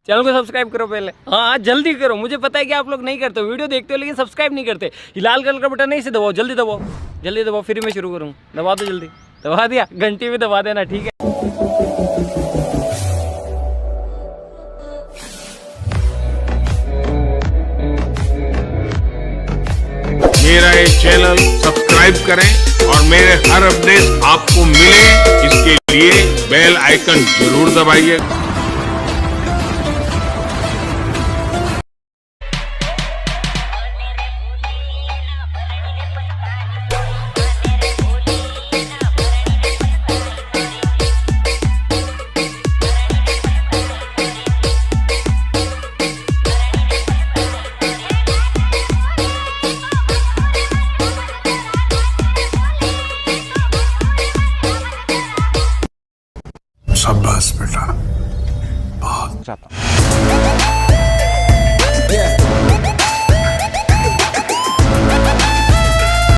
Channel को subscribe करो पहले। हाँ जल्दी करो, मुझे पता है कि आप लोग नहीं करते हो, वीडियो देखते हो लेकिन सब्सक्राइब नहीं करते। ये लाल कलर का बटन नहीं, इसे दबाओ, जल्दी दबाओ, जल्दी दबाओ, फिर मैं शुरू करूँ। दबा दो जल्दी, दबा दिया, घंटी भी दबा देना, ठीक है। मेरा ये चैनल सब्सक्राइब करें और मेरे हर अपडेट आपको मिले, इसके लिए बेल आइकन जरूर दबाइए।